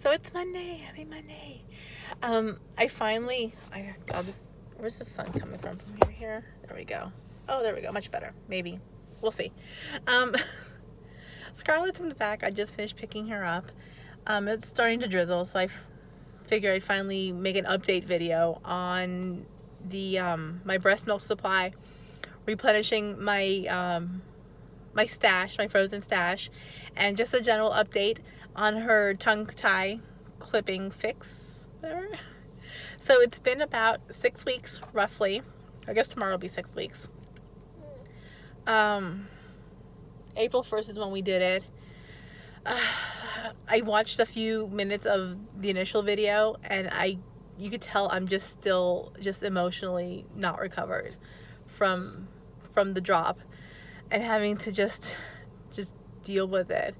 So it's Monday. Happy Monday. God, where's the sun coming from? From here? There we go. Oh, there we go. Much better. Maybe. We'll see. Um, Scarlett's in the back. I just finished picking her up. It's starting to drizzle, so I figured I'd finally make an update video on the my breast milk supply, replenishing my stash, my frozen stash, and just a general update on her tongue tie clipping fix, whatever. So it's been about 6 weeks, roughly. I guess tomorrow will be 6 weeks. April 1st is when we did it. I watched a few minutes of the initial video, and you could tell I'm still emotionally not recovered from the drop, and having to just deal with it.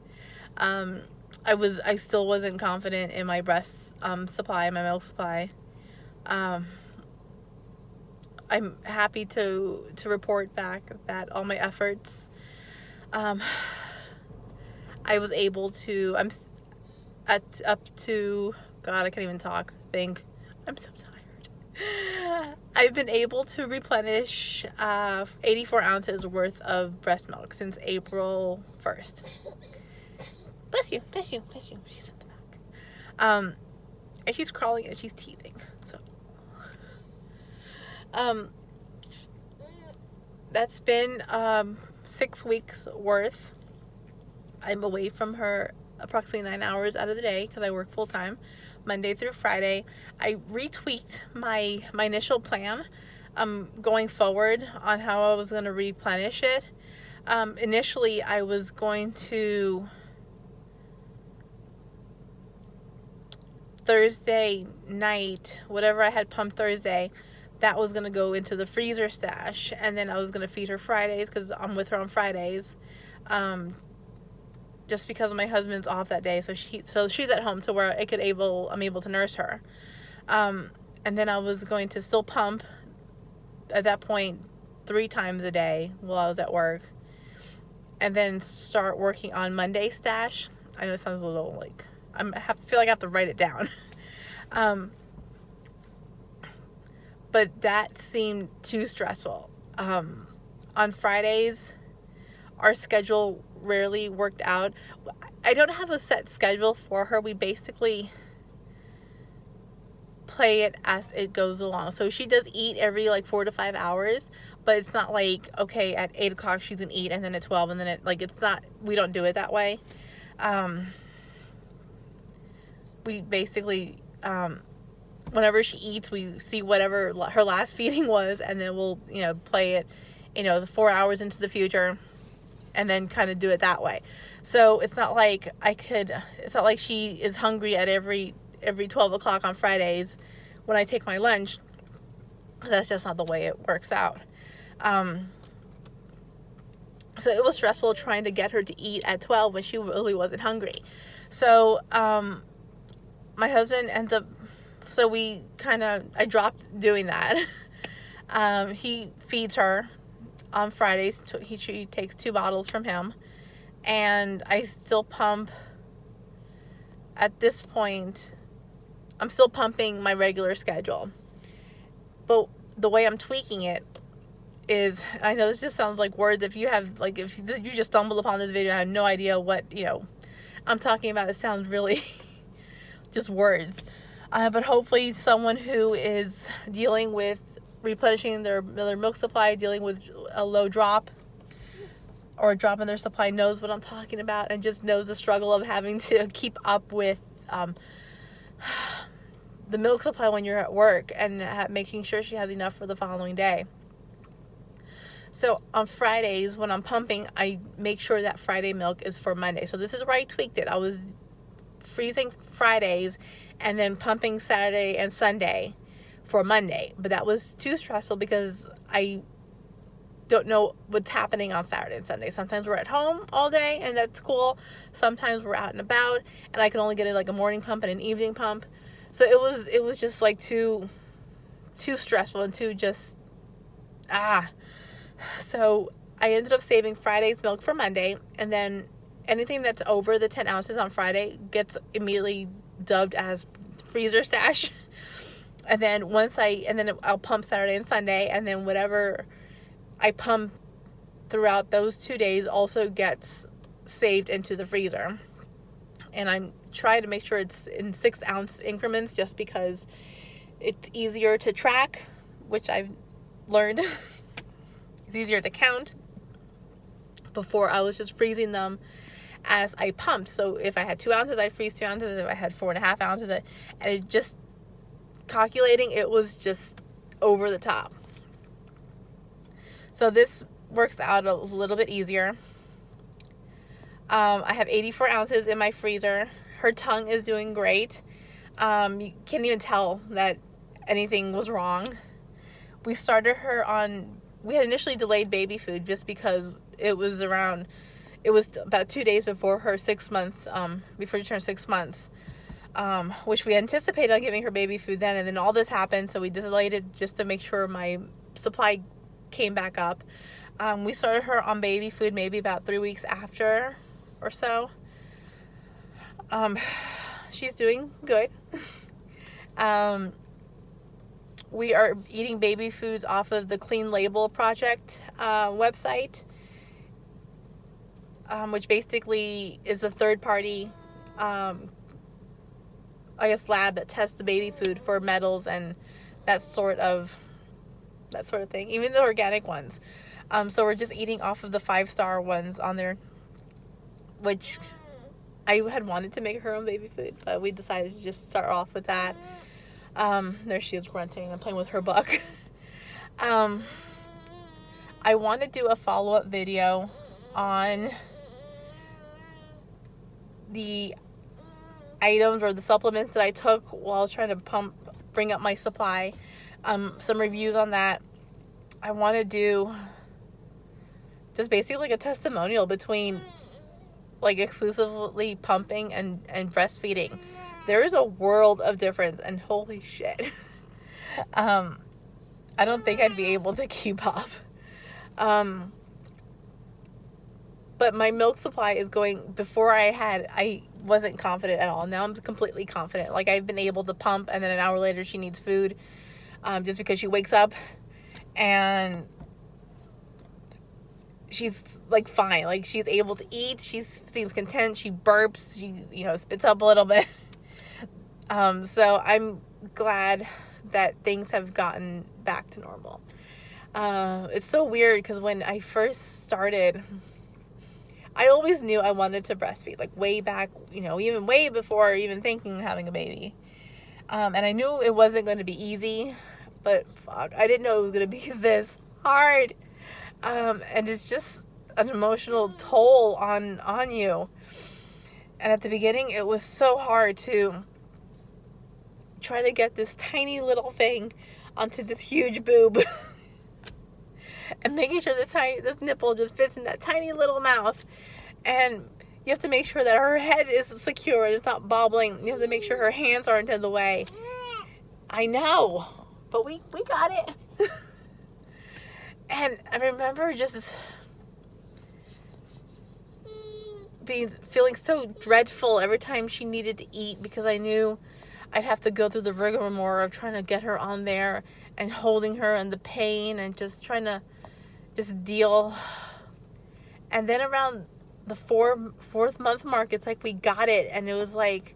I still wasn't confident in my breast supply, my milk supply. I'm happy to report back that all my efforts, I was able to, up to, God, I can't even talk, I'm so tired. I've been able to replenish 84 ounces worth of breast milk since April 1st. Bless you. She's at the back. And she's crawling and she's teething. So, that's been 6 weeks worth. I'm away from her approximately 9 hours out of the day because I work full time, Monday through Friday. I retweaked my initial plan going forward on how I was going to replenish it. Initially, I was going to Thursday night, whatever I had pumped Thursday, that was going to go into the freezer stash, and then I was going to feed her Fridays because I'm with her on Fridays, just because my husband's off that day, so she's at home to where I'm able to nurse her, and then I was going to still pump at that point 3 times a day while I was at work, and then start working on Monday stash. I know it sounds a little like feel like I have to write it down. But that seemed too stressful. On Fridays, our schedule rarely worked out. I don't have a set schedule for her. We basically play it as it goes along. So she does eat every 4 to 5 hours, but it's not like, okay, at 8 o'clock she's gonna eat, and then at 12, and then it's not, we don't do it that way. We basically, whenever she eats, we see whatever her last feeding was, and then we'll, play it, the 4 hours into the future, and then kind of do it that way. So it's not like she is hungry at every 12 o'clock on Fridays when I take my lunch. That's just not the way it works out. So it was stressful trying to get her to eat at 12 when she really wasn't hungry. So, my husband ends up, I dropped doing that. He feeds her on Fridays. She takes 2 bottles from him, and I still pump. At this point, I'm still pumping my regular schedule, but the way I'm tweaking it is, I know this just sounds like words. If you just stumbled upon this video, I have no idea what I'm talking about. It sounds really just words, but hopefully someone who is dealing with replenishing their milk supply, dealing with a low drop or a drop in their supply, knows what I'm talking about, and just knows the struggle of having to keep up with the milk supply when you're at work, and making sure she has enough for the following day. So on Fridays when I'm pumping, I make sure that Friday milk is for Monday. So this is where I tweaked it. I was freezing Fridays and then pumping Saturday and Sunday for Monday, but that was too stressful because I don't know what's happening on Saturday and Sunday. Sometimes we're at home all day, and that's cool. Sometimes we're out and about, and I can only get a morning pump and an evening pump. So it was just too stressful and too just So I ended up saving Friday's milk for Monday, and then anything that's over the 10 ounces on Friday gets immediately dubbed as freezer stash. And then I'll pump Saturday and Sunday, and then whatever I pump throughout those 2 days also gets saved into the freezer. And I'm trying to make sure it's in 6-ounce increments, just because it's easier to track, which I've learned. It's easier to count. Before, I was just freezing them as I pumped. So if I had 2 ounces, I'd freeze 2 ounces. If I had 4.5 ounces, and it just calculating, it was just over the top. So this works out a little bit easier. I have 84 ounces in my freezer. Her tongue is doing great. You can't even tell that anything was wrong. We had initially delayed baby food just because it was about 2 days before her 6 months, before she turned 6 months, which we anticipated on giving her baby food then, and then all this happened, so we delayed it just to make sure my supply came back up. We started her on baby food maybe about 3 weeks after or so. She's doing good. We are eating baby foods off of the Clean Label Project website, which basically is a third-party, lab that tests the baby food for metals and that sort of thing, even the organic ones. So we're just eating off of the 5-star ones on there, which I had wanted to make her own baby food, but we decided to just start off with that. There she is grunting and playing with her book. I want to do a follow-up video on the items or the supplements that I took while I was trying to bring up my supply. Some reviews on that. I want to do just basically like a testimonial between like exclusively pumping and breastfeeding. There is a world of difference, and holy shit. I don't think I'd be able to keep up. But my milk supply is going, before I wasn't confident at all. Now I'm completely confident. Like, I've been able to pump, and then an hour later she needs food, just because she wakes up and she's like fine. Like, she's able to eat. She seems content. She burps. She, spits up a little bit. So I'm glad that things have gotten back to normal. It's so weird because when I first started, I always knew I wanted to breastfeed, like way back, even way before even thinking of having a baby. And I knew it wasn't going to be easy, but fuck, I didn't know it was going to be this hard. And it's just an emotional toll on you. And at the beginning, it was so hard to try to get this tiny little thing onto this huge boob. And making sure this nipple just fits in that tiny little mouth. And you have to make sure that her head is secure and it's not bobbling. You have to make sure her hands aren't in the way. I know, but we got it. And I remember just feeling so dreadful every time she needed to eat, because I knew I'd have to go through the rigmarole of trying to get her on there and holding her and the pain and just trying to just deal. And then around the fourth month mark, it's like we got it, and it was like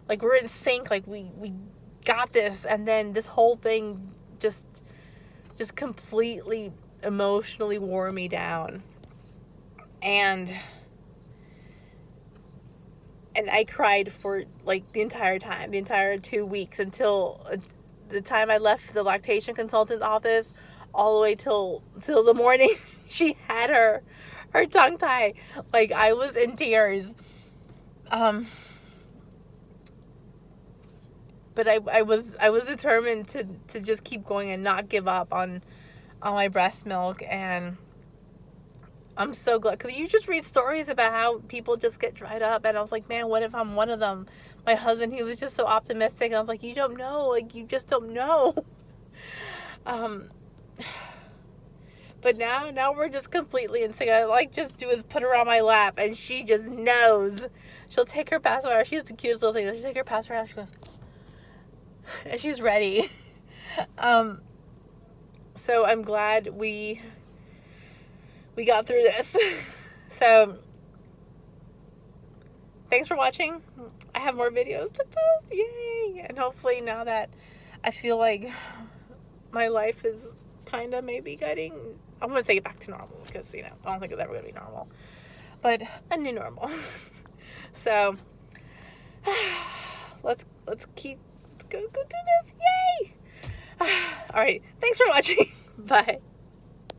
we're in sync, like we got this. And then this whole thing just completely emotionally wore me down, and I cried for like the entire 2 weeks, until the time I left the lactation consultant's office, all the way till the morning she had her tongue tie. Like, I was in tears. But I was determined to just keep going and not give up on my breast milk. And I'm so glad, because you just read stories about how people just get dried up, and I was like, man, what if I'm one of them? My husband, he was just so optimistic, and I was like, you don't know, like, you just don't know. But now we're just completely in sync. I like just do is put her on my lap, and she just knows. She'll take her password out. She's the cutest little thing. She'll take her password out. She goes, and she's ready. So I'm glad we got through this. So thanks for watching. I have more videos to post. Yay! And hopefully now that I feel like my life is kind of maybe getting, I'm going to say back to normal, because, I don't think it's ever going to be normal. But a new normal. So let's go do this. Yay! All right. Thanks for watching. Bye.